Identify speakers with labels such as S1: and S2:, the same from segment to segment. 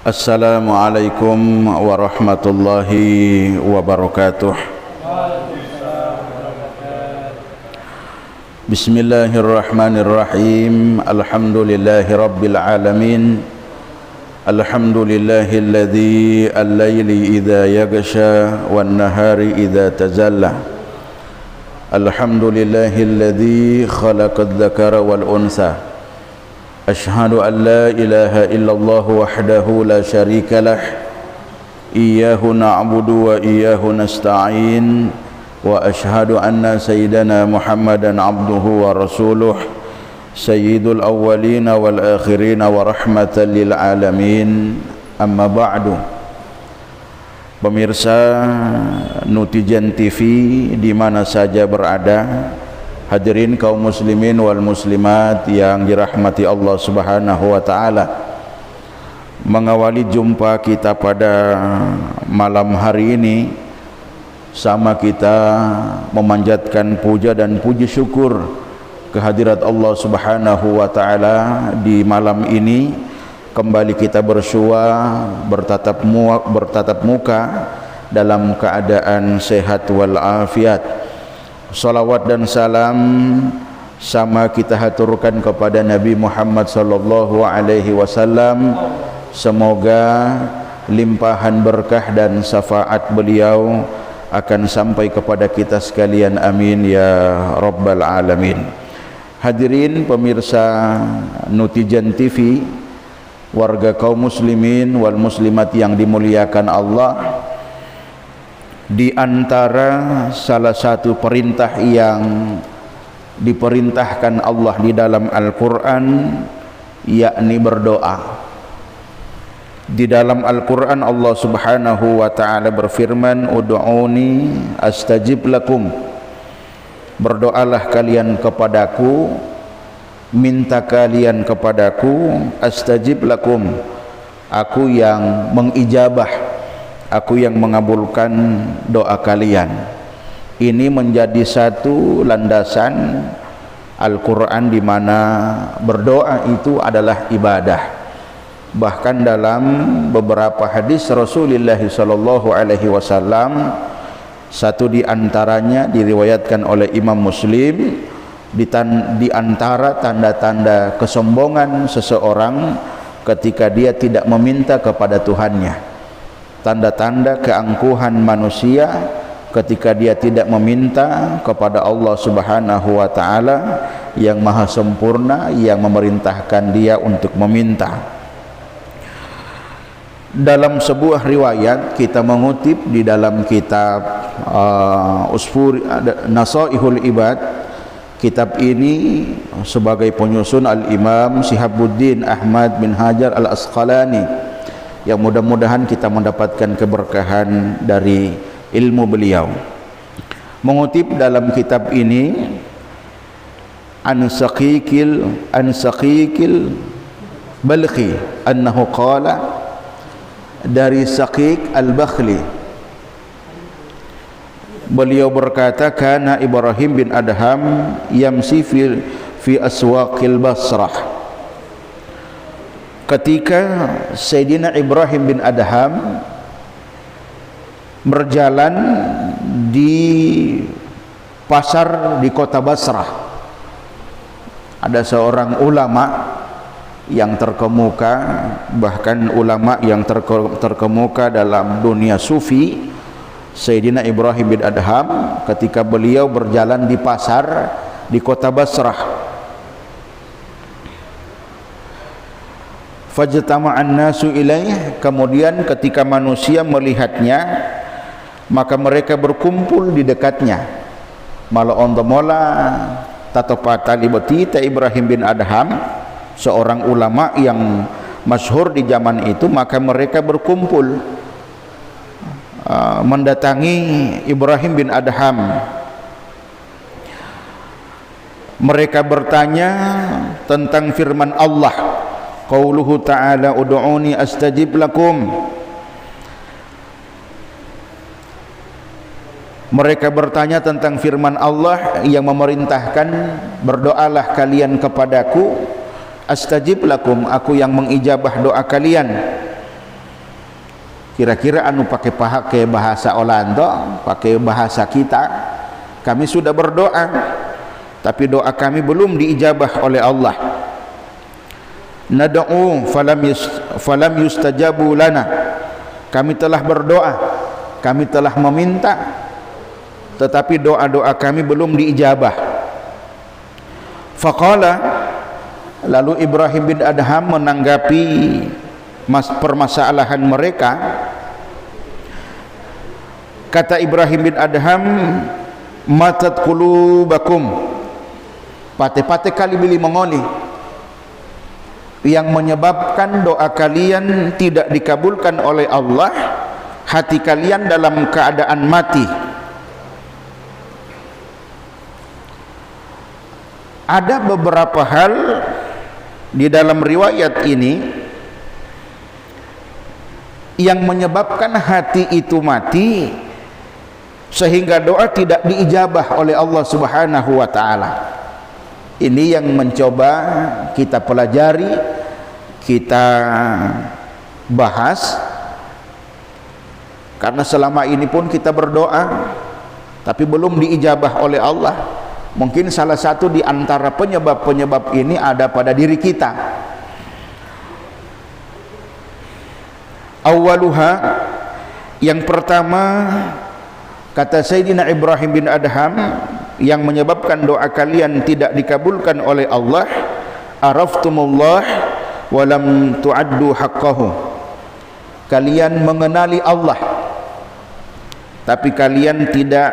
S1: Assalamualaikum warahmatullahi wabarakatuh. Bismillahirrahmanirrahim. Alhamdulillahi rabbil alamin. Alhamdulillahilladzi al-laili idza yaghsha wan nahari idza tajalla. Alhamdulillahilladzi khalaqadz dzakara wal unsa. Ashhadu an la ilaha illallah wahdahu la syarika lah. Iyyahu na'budu wa iyyahu nasta'in. Wa ashhadu anna sayyidana Muhammadan abduhu wa rasuluh, sayyidul awwalina wal akhirina wa rahmatan lil alamin. Amma ba'du. Pemirsa Nutijan TV di mana saja berada, hadirin kaum muslimin wal muslimat yang dirahmati Allah Subhanahu wa taala. Mengawali jumpa kita pada malam hari ini, sama kita memanjatkan puja dan puji syukur kehadirat Allah Subhanahu wa taala. Di malam ini kembali kita bersua, bertatap muka dalam keadaan sehat wal afiat. Salawat dan salam sama kita haturkan kepada Nabi Muhammad sallallahu alaihi wasallam. Semoga limpahan berkah dan syafaat beliau akan sampai kepada kita sekalian, amin ya rabbal alamin. Hadirin pemirsa Nutijan TV, warga kaum muslimin wal muslimat yang dimuliakan Allah, di antara salah satu perintah yang diperintahkan Allah di dalam Al-Quran, yakni berdoa. Di dalam Al-Quran Allah Subhanahu wa ta'ala berfirman, Ud'uni astajib lakum. Berdoalah kalian kepadaku, minta kalian kepadaku, astajib lakum, aku yang mengijabah, aku yang mengabulkan doa kalian. Ini menjadi satu landasan Al-Quran di mana berdoa itu adalah ibadah. Bahkan dalam beberapa hadis Rasulullah sallallahu alaihi wasallam, satu di antaranya diriwayatkan oleh Imam Muslim, di antara tanda-tanda kesombongan seseorang ketika dia tidak meminta kepada Tuhannya. Tanda-tanda keangkuhan manusia ketika dia tidak meminta kepada Allah Subhanahu wa taala yang maha sempurna, yang memerintahkan dia untuk meminta. Dalam sebuah riwayat kita mengutip di dalam kitab Nasaihul Ibad. Kitab ini sebagai penyusun Al-Imam Syihabuddin Ahmad bin Hajar Al-Asqalani, yang mudah-mudahan kita mendapatkan keberkahan dari ilmu beliau. Mengutip dalam kitab ini an Saqiqil Balkhi annahu qala, dari Saqiq al-Bakhli, beliau berkata, kana Ibrahim bin Adham yamsi fi aswaqil Basrah. Ketika Sayyidina Ibrahim bin Adham berjalan di pasar di kota Basrah, ada seorang ulama yang terkemuka, bahkan ulama yang terkemuka dalam dunia sufi, Sayyidina Ibrahim bin Adham, ketika beliau berjalan di pasar di kota Basrah, fajtama'an nasu ilaih, kemudian ketika manusia melihatnya maka mereka berkumpul di dekatnya. Malah ontomola tatopata libati Ibrahim bin Adham, seorang ulama yang masyhur di zaman itu, maka mereka berkumpul mendatangi Ibrahim bin Adham. Mereka bertanya tentang firman Allah, qauluhu ta'ala ud'uni astajib lakum. Mereka bertanya tentang firman Allah yang memerintahkan, berdoalah kalian kepadaku, astajib lakum, aku yang mengijabah doa kalian. kira-kira anu pakai bahasa Olando, pakai bahasa kita, kami sudah berdoa tapi doa kami belum diijabah oleh Allah. Nad'u falam yustajabu lana, kami telah berdoa, kami telah meminta, tetapi doa-doa kami belum diijabah. Faqala, lalu Ibrahim bin Adham menanggapi permasalahan mereka. Kata Ibrahim bin Adham, matat qulubakum, pate-pate kali bili mengoli, yang menyebabkan doa kalian tidak dikabulkan oleh Allah, hati kalian dalam keadaan mati. Ada beberapa hal di dalam riwayat ini yang menyebabkan hati itu mati sehingga doa tidak diijabah oleh Allah Subhanahu wa taala. Ini yang mencoba kita pelajari, kita bahas, karena selama ini pun kita berdoa tapi belum diijabah oleh Allah. Mungkin salah satu di antara penyebab-penyebab ini ada pada diri kita. Awaluha, yang pertama, kata Sayyidina Ibrahim bin Adham, yang menyebabkan doa kalian tidak dikabulkan oleh Allah, araftumullah walam tu'addu haqqahu, kalian mengenali Allah tapi kalian tidak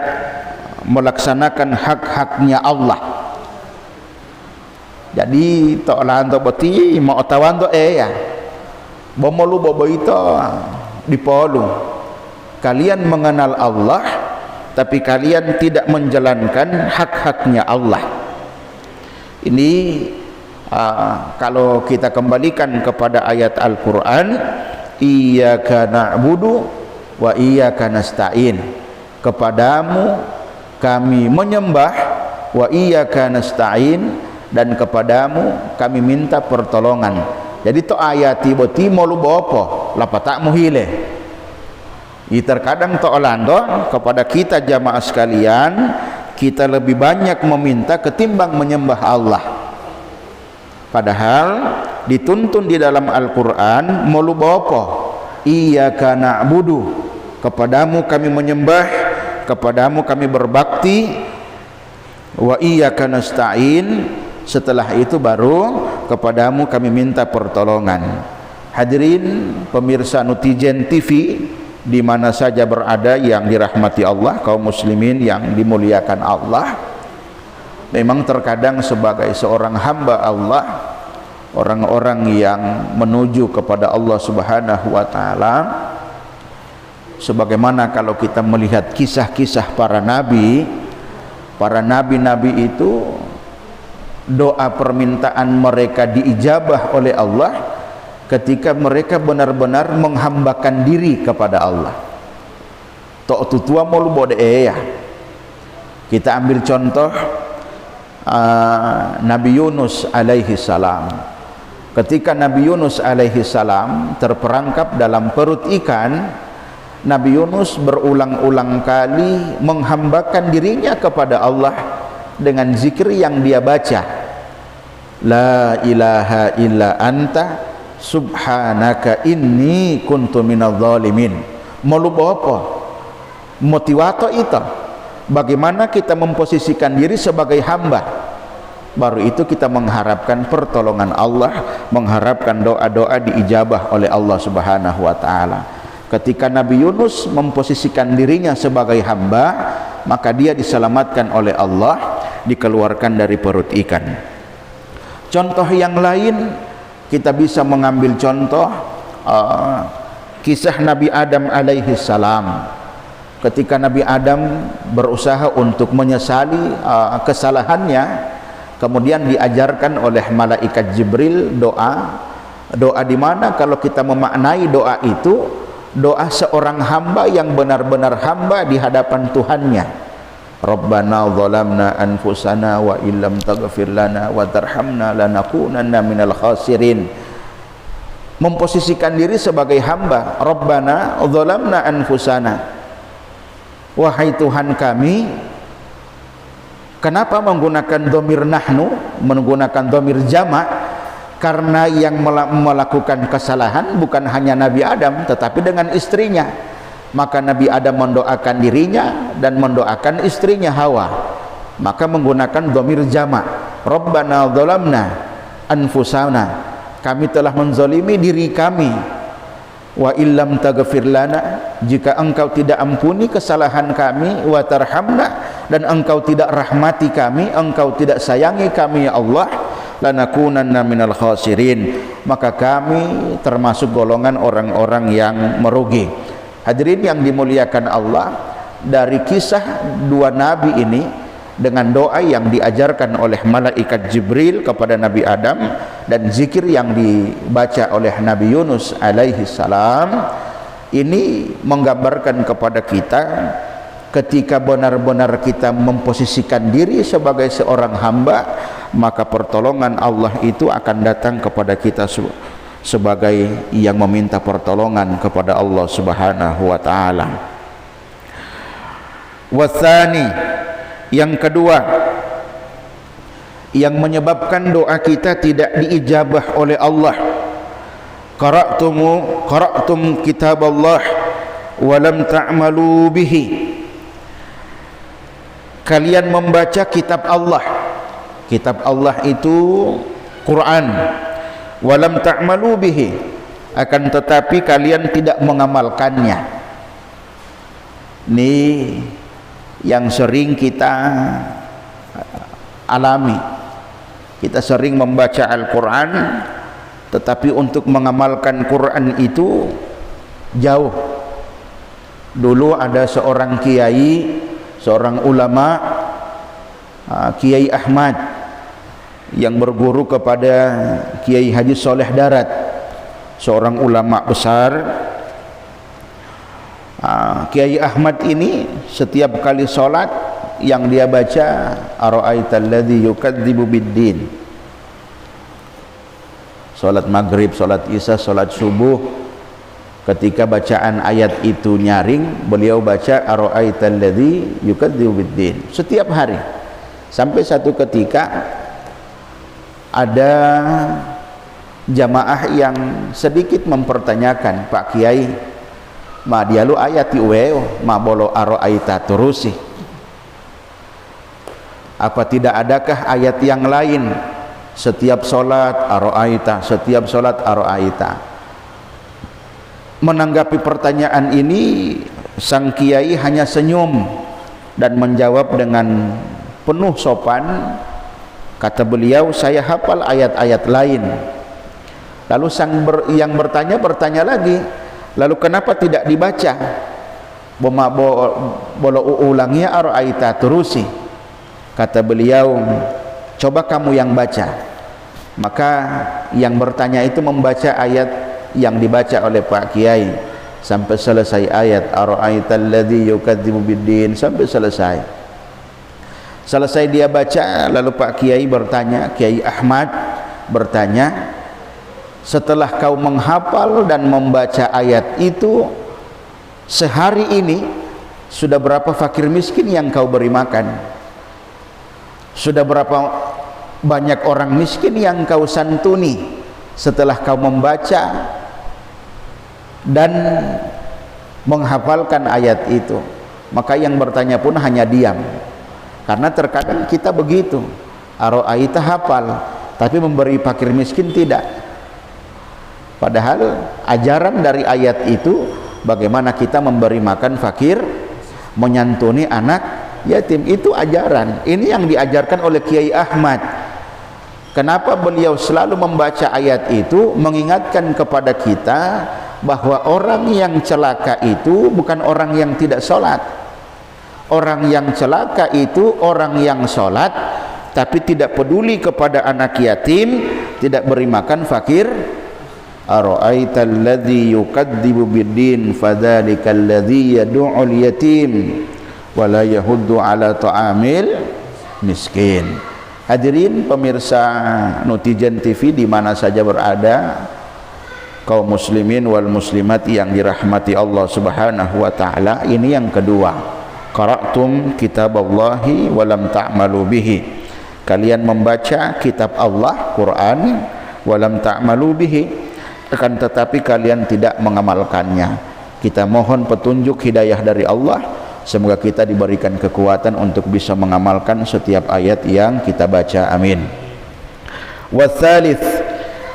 S1: melaksanakan hak-haknya Allah. Jadi toklan to beti mau tawan to ya bomolu bobo itu dipolu, kalian mengenal Allah tapi kalian tidak menjalankan hak-haknya Allah. Ini kalau kita kembalikan kepada ayat Al-Quran, iyyaka na'budu wa iyyaka nasta'in, kepadamu kami menyembah, wa iyyaka nasta'in, dan kepadamu kami minta pertolongan. Jadi to ayati boti molu bopo lapata muhile. Terkadang to'olando kepada kita jamaah sekalian, kita lebih banyak meminta ketimbang menyembah Allah. Padahal dituntun di dalam Al-Quran molu bopo, iyyaka na'budu, kepadamu kami menyembah, kepadamu kami berbakti, wa iyyaka nasta'in, setelah itu baru kepadamu kami minta pertolongan. Hadirin pemirsa Nutizen TV di mana saja berada yang dirahmati Allah, kaum muslimin yang dimuliakan Allah, memang terkadang sebagai seorang hamba Allah, orang-orang yang menuju kepada Allah Subhanahu wa taala, sebagaimana kalau kita melihat kisah-kisah para nabi itu doa permintaan mereka diijabah oleh Allah ketika mereka benar-benar menghambakan diri kepada Allah. Tok tutua mulu bode ya. Kita ambil contoh Nabi Yunus alaihi salam. Ketika Nabi Yunus alaihi salam terperangkap dalam perut ikan, Nabi Yunus berulang-ulang kali menghambakan dirinya kepada Allah dengan zikir yang dia baca, la ilaha illa anta subhanaka inni kuntu minadh dhalimin. Malu apa? Motivator itu bagaimana kita memposisikan diri sebagai hamba, baru itu kita mengharapkan pertolongan Allah, mengharapkan doa-doa diijabah oleh Allah Subhanahu wa taala. Ketika Nabi Yunus memposisikan dirinya sebagai hamba, maka dia diselamatkan oleh Allah, dikeluarkan dari perut ikan. Contoh yang lain, kita bisa mengambil contoh kisah Nabi Adam alaihi salam. Ketika Nabi Adam berusaha untuk menyesali kesalahannya, kemudian diajarkan oleh malaikat Jibril doa di mana kalau kita memaknai doa itu doa seorang hamba yang benar-benar hamba di hadapan Tuhannya. Rabbana zalamna anfusana wa illam taghfir lana wa tarhamna lanakunanna minal khasirin. memposisikan diri sebagai hamba. Rabbana dzalamna anfusana, wahai Tuhan kami. Kenapa menggunakan dhamir nahnu, menggunakan dhamir jamak? Karena yang melakukan kesalahan bukan hanya Nabi Adam tetapi dengan istrinya. Maka Nabi Adam mendoakan dirinya dan mendoakan istrinya Hawa, maka menggunakan dhamir jamak. Rabbana dzalamna anfusana, kami telah menzalimi diri kami. Wa illam taghfir lana, jika engkau tidak ampuni kesalahan kami, wa tarhamna, dan engkau tidak rahmati kami, engkau tidak sayangi kami ya Allah, lanakunanna minal khasirin, maka kami termasuk golongan orang-orang yang merugi. Hadirin yang dimuliakan Allah, dari kisah dua nabi ini dengan doa yang diajarkan oleh malaikat Jibril kepada Nabi Adam dan zikir yang dibaca oleh Nabi Yunus alaihi salam, ini menggambarkan kepada kita ketika benar-benar kita memposisikan diri sebagai seorang hamba, maka pertolongan Allah itu akan datang kepada kita sebagai yang meminta pertolongan kepada Allah Subhanahu wa taala. Watsani, yang kedua yang menyebabkan doa kita tidak diijabah oleh Allah, qara'tum kitab Allah wa lam ta'malu bihi, kalian membaca kitab Allah. Kitab Allah itu Quran. Wa lam ta'malu bihi, akan tetapi kalian tidak mengamalkannya. Ini yang sering kita alami. Kita sering membaca Al-Quran, tetapi untuk mengamalkan Quran itu jauh. Dulu ada seorang kiai, seorang ulama, Kiai Ahmad, yang berguru kepada Kiai Haji Soleh Darat, seorang ulama besar. Kiai Ahmad ini setiap kali sholat yang dia baca, ara'aital ladzi yukadzibu biddin. Sholat maghrib, sholat isya, sholat subuh, ketika bacaan ayat itu nyaring, beliau baca ara'aital ladzi yukadzibu biddin setiap hari. Sampai satu ketika ada jamaah yang sedikit mempertanyakan, Pak Kiai, ma dialu ayati uweo ma bolo ara'aita turusi, apa tidak adakah ayat yang lain setiap sholat ara'aita, setiap sholat ara'aita? Menanggapi pertanyaan ini, sang kiai hanya senyum dan menjawab dengan penuh sopan. Kata beliau, saya hafal ayat-ayat lain. Lalu yang bertanya lagi, lalu kenapa tidak dibaca? Bolo ulangnya ara'aita turusi. Kata beliau, coba kamu yang baca. Maka yang bertanya itu membaca ayat yang dibaca oleh Pak Kiai sampai selesai ayat ara'aital ladzi yukadzibu biddin, sampai selesai. Selesai dia baca, lalu Pak Kiai bertanya, Kiai Ahmad bertanya, setelah kau menghafal dan membaca ayat itu, sehari ini sudah berapa fakir miskin yang kau beri makan? Sudah berapa banyak orang miskin yang kau santuni setelah kau membaca dan menghafalkan ayat itu? Maka yang bertanya pun hanya diam. Karena terkadang kita begitu, ara'aita hafal, tapi memberi fakir miskin tidak. Padahal ajaran dari ayat itu bagaimana kita memberi makan fakir, menyantuni anak yatim, itu ajaran. Ini yang diajarkan oleh Kiai Ahmad. Kenapa beliau selalu membaca ayat itu, mengingatkan kepada kita bahwa orang yang celaka itu bukan orang yang tidak sholat. Orang yang celaka itu orang yang sholat tapi tidak peduli kepada anak yatim, tidak beri makan fakir. Ara'aital ladzi yukadzibu biddin fadzalikal ladzi yad'ul yatim wa la yahuddu ala ta'amil miskin. Hadirin pemirsa Nutizen TV di mana saja berada, kaum muslimin wal muslimat yang dirahmati Allah Subhanahu wa taala. Ini yang kedua, qara'tum kitaballahi wa lam ta'malu bihi. Kalian membaca kitab Allah, Quran, wa lam ta'malu bihi, akan tetapi kalian tidak mengamalkannya. Kita mohon petunjuk hidayah dari Allah, semoga kita diberikan kekuatan untuk bisa mengamalkan setiap ayat yang kita baca. Amin. Watsalits,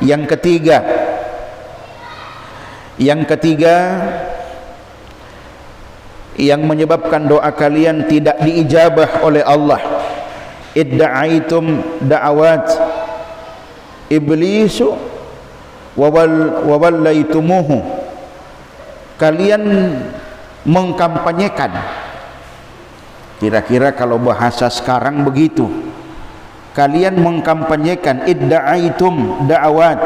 S1: yang ketiga, yang menyebabkan doa kalian tidak diijabah oleh Allah, idda'aitum da'awat iblisu wa wallaitumuhu. Kalian mengkampanyekan, kira-kira kalau bahasa sekarang begitu, kalian mengkampanyekan, idda'aitum da'awat,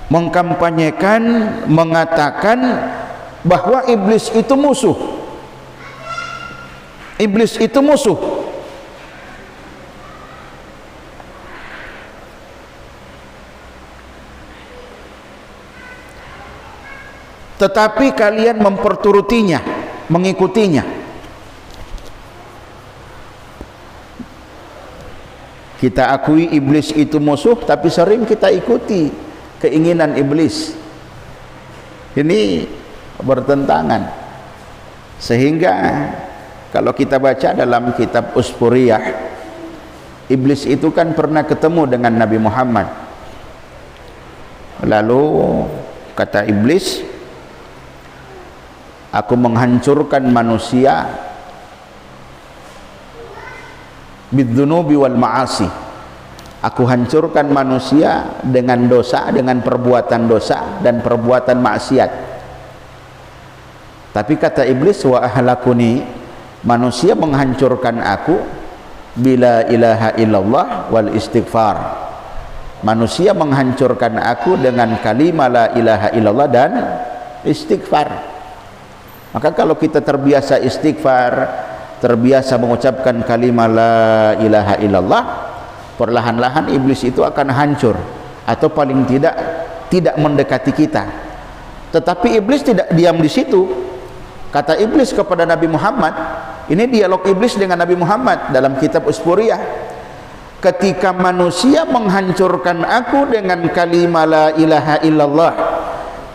S1: mengkampanyekan, mengatakan bahwa iblis itu musuh. Iblis itu musuh. Tetapi kalian memperturutinya, mengikutinya. Kita akui iblis itu musuh, tapi sering kita ikuti keinginan iblis. Ini bertentangan. Sehingga kalau kita baca dalam kitab Uspuriyah, iblis itu kan pernah ketemu dengan Nabi Muhammad. Lalu kata iblis, aku menghancurkan manusia bidzunubi wal ma'asi. Aku hancurkan manusia dengan dosa, dengan perbuatan dosa dan perbuatan maksiat. Tapi kata iblis, wa ahlakuni, manusia menghancurkan aku bila ilaha illallah wal istighfar. Manusia menghancurkan aku dengan kalimat la ilaha illallah dan istighfar. Maka kalau kita terbiasa istighfar, terbiasa mengucapkan kalimat la ilaha illallah, perlahan-lahan iblis itu akan hancur, atau paling tidak mendekati kita. Tetapi iblis tidak diam di situ. Kata iblis kepada Nabi Muhammad, ini dialog iblis dengan Nabi Muhammad dalam kitab Uspuriyah, ketika manusia menghancurkan aku dengan kalimat la ilaha illallah,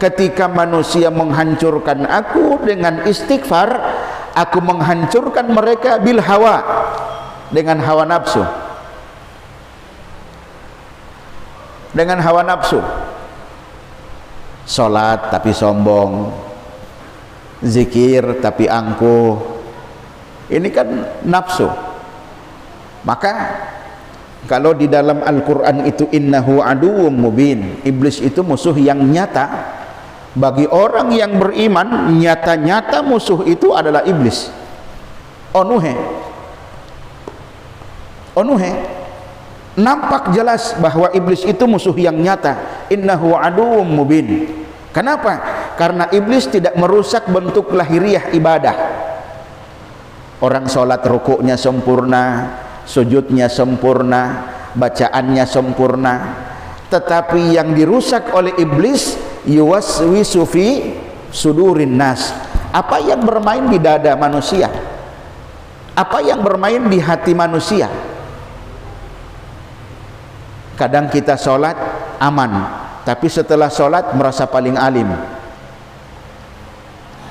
S1: ketika manusia menghancurkan aku dengan istighfar, aku menghancurkan mereka bil hawa, dengan hawa nafsu. Dengan hawa nafsu. Salat tapi sombong, zikir tapi angkuh. Ini kan nafsu. Maka kalau di dalam Al-Quran itu innahu aduwwum mubin, iblis itu musuh yang nyata. Bagi orang yang beriman, nyata-nyata musuh itu adalah iblis. Onuhe, nampak jelas bahwa iblis itu musuh yang nyata. Innahu aduwwum mubin. Kenapa? Karena iblis tidak merusak bentuk lahiriah ibadah. Orang sholat rukuknya sempurna, sujudnya sempurna, bacaannya sempurna. Tetapi yang dirusak oleh iblis, yuwaswisu fi sudurin nas. Apa yang bermain di dada manusia? Apa yang bermain di hati manusia? Kadang kita sholat aman, tapi setelah sholat merasa paling alim.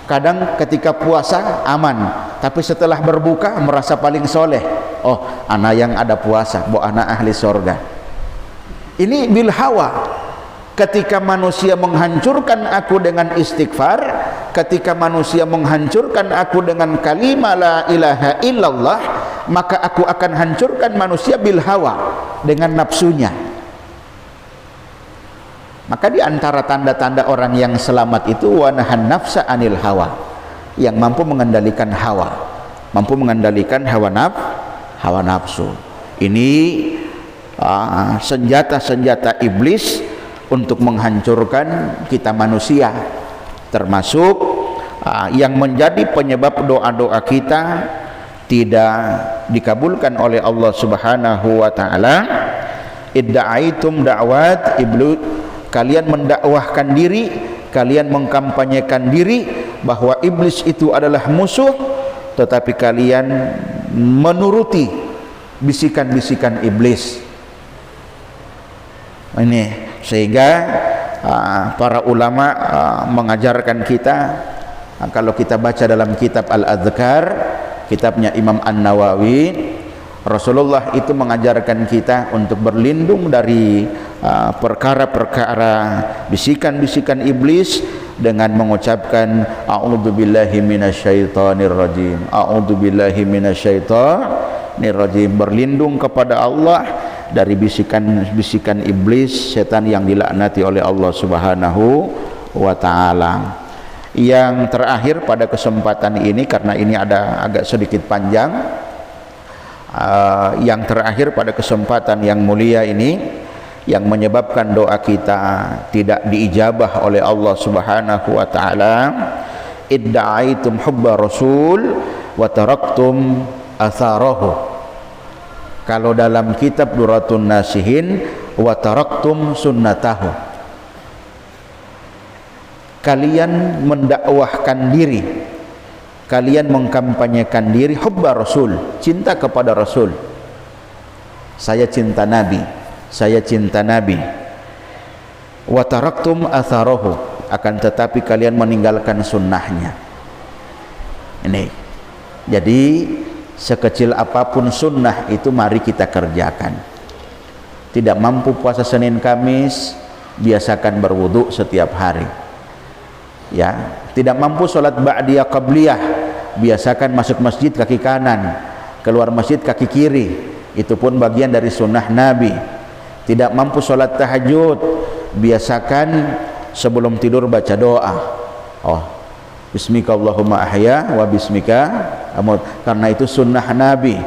S1: Kadang ketika puasa aman, tapi setelah berbuka merasa paling soleh. Oh, anak yang ada puasa, bo anak ahli sorga. Ini bil hawa. Ketika manusia menghancurkan aku dengan istighfar, ketika manusia menghancurkan aku dengan kalimat la ilaha illallah, maka aku akan hancurkan manusia bil hawa, dengan nafsunya. Maka di antara tanda-tanda orang yang selamat itu wanahan nafsa anil hawa, yang mampu mengendalikan hawa, mampu mengendalikan hawa nafsu. Ini senjata-senjata iblis untuk menghancurkan kita manusia, termasuk yang menjadi penyebab doa-doa kita tidak dikabulkan oleh Allah Subhanahu wa taala. Idda'aitum da'wat iblis, kalian mendakwahkan diri, kalian mengkampanyekan diri bahwa iblis itu adalah musuh, tetapi kalian menuruti bisikan-bisikan iblis. Ini sehingga para ulama mengajarkan kita, kalau kita baca dalam kitab Al-Adhkar, kitabnya Imam An-Nawawi, Rasulullah itu mengajarkan kita untuk berlindung dari perkara-perkara bisikan-bisikan iblis dengan mengucapkan a'udzubillahi minasyaitonir rajim, a'udzubillahi minasyaitonir rajim, berlindung kepada Allah dari bisikan-bisikan iblis, setan yang dilaknati oleh Allah Subhanahu wa taala. Yang terakhir pada kesempatan ini, karena ini ada agak sedikit panjang, yang terakhir pada kesempatan yang mulia ini, yang menyebabkan doa kita tidak diijabah oleh Allah Subhanahu wa taala, idda'aitum hubba rasul wa taraktum atharahu. Kalau dalam kitab Duratun Nasihin, wa taraktum sunnatahu, kalian mendakwahkan diri, kalian mengkampanyekan diri, hubba rasul, cinta kepada Rasul. Saya cinta Nabi, saya cinta Nabi. Wa taraktum atharahu, akan tetapi kalian meninggalkan sunnahnya. Ini jadi sekecil apapun sunnah itu mari kita kerjakan. Tidak mampu puasa Senin Kamis, biasakan berwudu setiap hari. Ya, tidak mampu sholat ba'diyah qabliyah, biasakan masuk masjid kaki kanan, keluar masjid kaki kiri. Itu pun bagian dari sunnah Nabi. Tidak mampu sholat tahajud, biasakan sebelum tidur baca doa. Bismika Allahumma ahya wa bismika amut, karena itu sunnah Nabi.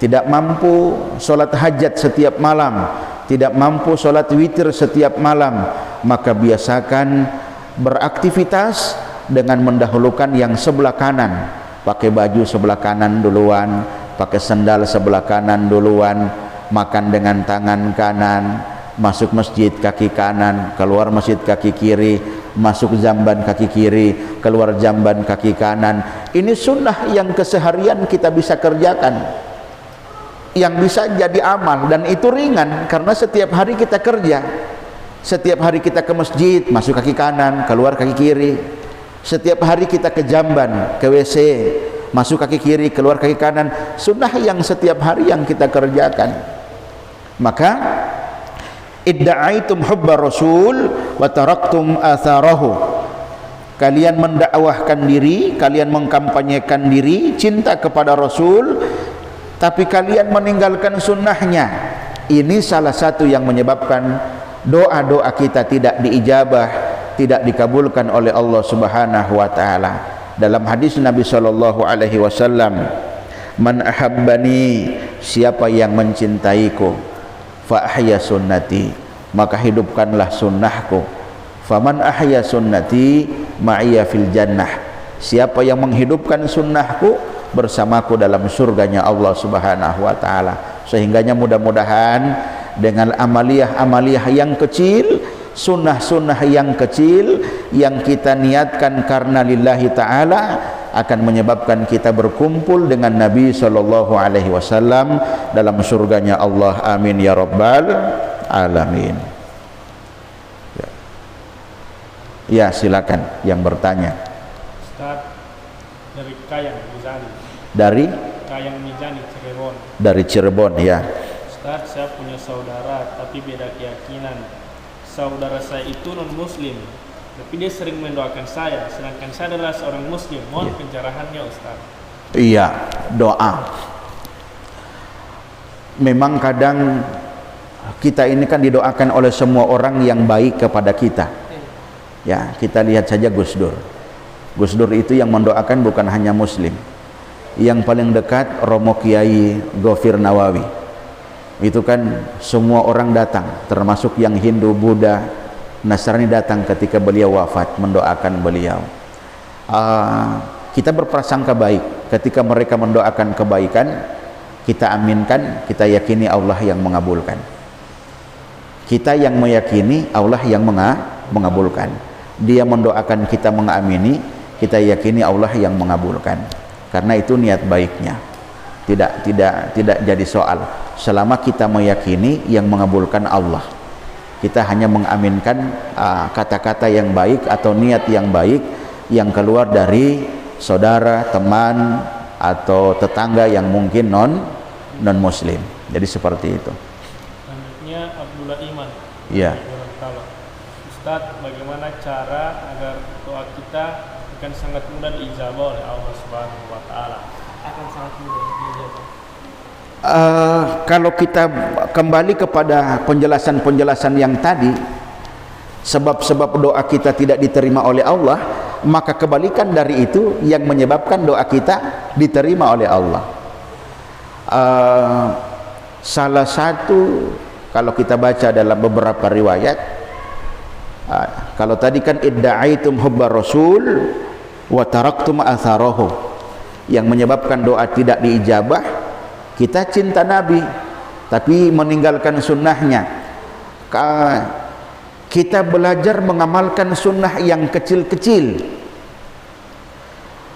S1: Tidak mampu sholat hajat setiap malam, tidak mampu sholat witir setiap malam, maka biasakan beraktivitas dengan mendahulukan yang sebelah kanan, pakai baju sebelah kanan duluan, pakai sendal sebelah kanan duluan, makan dengan tangan kanan, masuk masjid kaki kanan, keluar masjid kaki kiri, masuk jamban kaki kiri, keluar jamban kaki kanan. Ini sunnah yang keseharian kita bisa kerjakan, yang bisa jadi amal, dan itu ringan karena setiap hari kita kerja. Setiap hari kita ke masjid, masuk kaki kanan, keluar kaki kiri. Setiap hari kita ke jamban, ke WC, masuk kaki kiri, keluar kaki kanan. Sunnah yang setiap hari yang kita kerjakan. Maka idda'aitum hubba rasul wa taraktum atharahu, kalian mendakwahkan diri, kalian mengkampanyekan diri, cinta kepada Rasul, tapi kalian meninggalkan sunnahnya. Ini salah satu yang menyebabkan doa-doa kita tidak diijabah, tidak dikabulkan oleh Allah Subhanahu wa taala. Dalam hadis Nabi sallallahu alaihi wasallam, man ahabbani, siapa yang mencintaiku, fa ahya sunnati, maka hidupkanlah sunnahku. Faman ahya sunnati ma'iya fil jannah, siapa yang menghidupkan sunnahku bersamaku dalam surganya Allah Subhanahu wa taala. Sehingganya mudah-mudahan dengan amaliyah-amaliyah yang kecil, sunnah-sunnah yang kecil yang kita niatkan karena lillahi ta'ala, akan menyebabkan kita berkumpul dengan Nabi sallallahu alaihi wasallam dalam surganya Allah. Amin ya rabbal alamin. Ya, silakan yang bertanya.
S2: Ustaz, dari Kayang Mizani.
S1: Dari
S2: Kayang Mizani, Cirebon.
S1: Dari Cirebon, ya.
S2: Ustaz, saya punya saudara tapi beda keyakinan. Saudara saya itu non muslim, tapi dia sering mendoakan saya, sedangkan saya adalah seorang muslim. Mohon pencerahannya Ustaz.
S1: Iya, doa. Memang kadang kita ini kan didoakan oleh semua orang yang baik kepada kita. Ya, kita lihat saja Gus Dur. Gus Dur itu yang mendoakan bukan hanya muslim. Yang paling dekat Romo Kiai Ghafir Nawawi. Itu kan semua orang datang, termasuk yang Hindu, Buddha, Nasrani datang ketika beliau wafat mendoakan beliau. Kita berprasangka baik ketika mereka mendoakan kebaikan, kita aminkan, kita yakini Allah yang mengabulkan. Kita yang meyakini, Allah yang mengabulkan. Dia mendoakan, kita mengamini, kita yakini Allah yang mengabulkan. Karena itu niat baiknya. Tidak jadi soal. Selama kita meyakini, yang mengabulkan Allah. Kita hanya mengaminkan kata-kata yang baik atau niat yang baik yang keluar dari saudara, teman atau tetangga yang mungkin non muslim. Jadi seperti itu.
S2: Selanjutnya Abdullah Iman.
S1: Iya.
S2: Ustadz, bagaimana cara agar doa kita akan sangat mudah diijabah oleh Allah Subhanahu wa taala? Akan sangat mudah diijabah.
S1: Kalau kita kembali kepada penjelasan-penjelasan yang tadi, sebab-sebab doa kita tidak diterima oleh Allah, maka kebalikan dari itu yang menyebabkan doa kita diterima oleh Allah. Salah satu, kalau kita baca dalam beberapa riwayat, kalau tadi kan idda'aitum hubbar rasul wa taraktum atharahu, yang menyebabkan doa tidak diijabah, kita cinta Nabi tapi meninggalkan sunnahnya. Kita belajar mengamalkan sunnah yang kecil-kecil,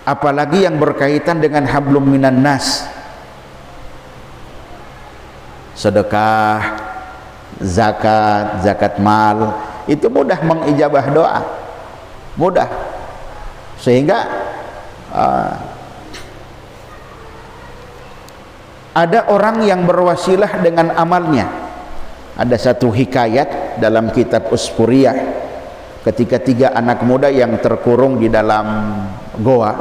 S1: apalagi yang berkaitan dengan hablum minan nas, sedekah, zakat mal, itu mudah mengijabah doa, mudah. Sehingga ada orang yang berwasilah dengan amalnya. Ada satu hikayat dalam kitab Usfuriyah, ketika 3 anak muda yang terkurung di dalam goa,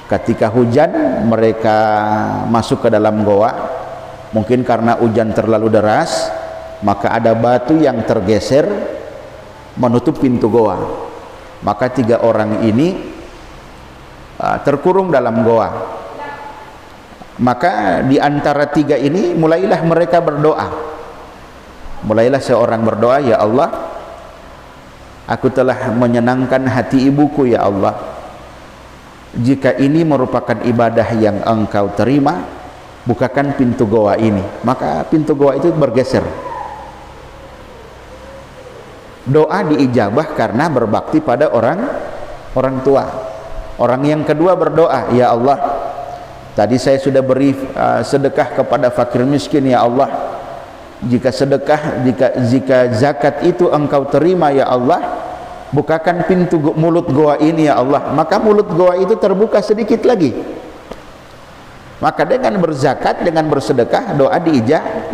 S1: ketika hujan mereka masuk ke dalam goa. Mungkin karena hujan terlalu deras, maka ada batu yang tergeser menutup pintu goa. Maka 3 orang ini terkurung dalam goa. Maka di antara 3 ini mulailah mereka berdoa. Mulailah seorang berdoa, ya Allah, aku telah menyenangkan hati ibuku, ya Allah. Jika ini merupakan ibadah yang engkau terima, bukakan pintu goa ini. Maka pintu goa itu bergeser. Doa diijabah karena berbakti pada orang tua. Orang yang kedua berdoa, ya Allah, tadi saya sudah beri sedekah kepada fakir miskin, ya Allah. Jika sedekah, jika zakat itu engkau terima, ya Allah, bukakan pintu mulut goa ini, ya Allah. Maka mulut goa itu terbuka sedikit lagi. Maka dengan berzakat, dengan bersedekah, doa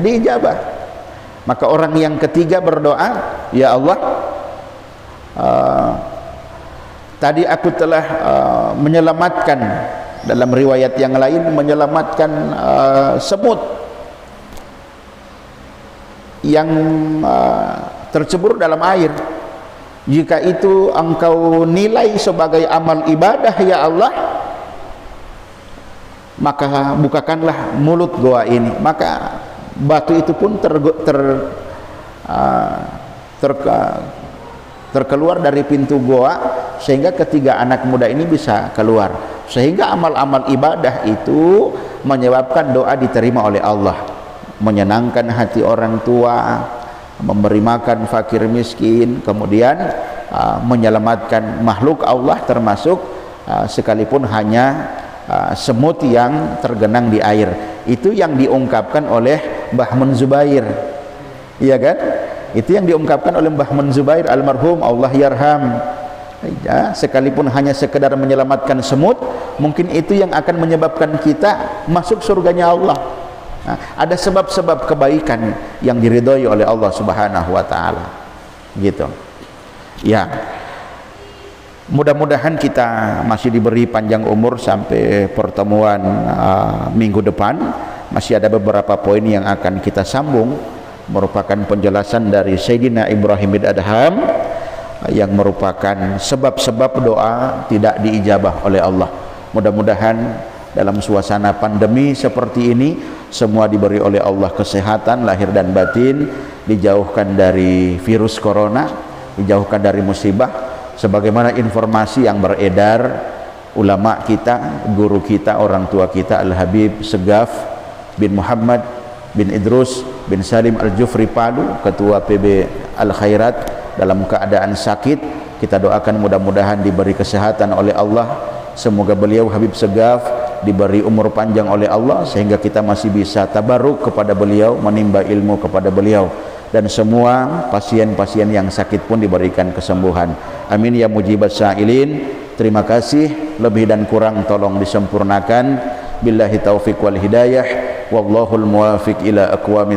S1: diijabah. Maka orang yang ketiga berdoa, ya Allah, tadi aku telah menyelamatkan, dalam riwayat yang lain menyelamatkan semut yang tercebur dalam air. Jika itu engkau nilai sebagai amal ibadah, ya Allah, maka bukakanlah mulut goa ini. Maka batu itu pun terkeluar dari pintu goa, sehingga 3 anak muda ini bisa keluar. Sehingga amal-amal ibadah itu menyebabkan doa diterima oleh Allah. Menyenangkan hati orang tua, memberi makan fakir miskin, kemudian menyelamatkan makhluk Allah, termasuk sekalipun hanya semut yang tergenang di air. Itu yang diungkapkan oleh Mbah Mun Zubair, iya kan? Itu yang diungkapkan oleh Mbah Mun Zubair almarhum, Allah yarham. Ya, sekalipun hanya sekedar menyelamatkan semut, mungkin itu yang akan menyebabkan kita masuk surganya Allah. Nah, ada sebab-sebab kebaikan yang diridhoi oleh Allah Subhanahu wa taala. Gitu. Ya. Mudah-mudahan kita masih diberi panjang umur sampai pertemuan minggu depan. Masih ada beberapa poin yang akan kita sambung, merupakan penjelasan dari Sayyidina Ibrahim bin Adham yang merupakan sebab-sebab doa tidak diijabah oleh Allah. Mudah-mudahan dalam suasana pandemi seperti ini, semua diberi oleh Allah kesehatan lahir dan batin, dijauhkan dari virus corona, dijauhkan dari musibah. Sebagaimana informasi yang beredar, ulama kita, guru kita, orang tua kita Al-Habib Segaf bin Muhammad bin Idrus bin Salim Al-Jufri Palu, Ketua PB Al-Khairat, dalam keadaan sakit. Kita doakan mudah-mudahan diberi kesehatan oleh Allah, semoga beliau Habib Segaf diberi umur panjang oleh Allah sehingga kita masih bisa tabaruk kepada beliau, menimba ilmu kepada beliau, dan semua pasien-pasien yang sakit pun diberikan kesembuhan. Amin ya mujibas sa'ilin. Terima kasih, lebih dan kurang tolong disempurnakan. Billahi taufiq wal hidayah, wallahul muwafiq ila aqwamit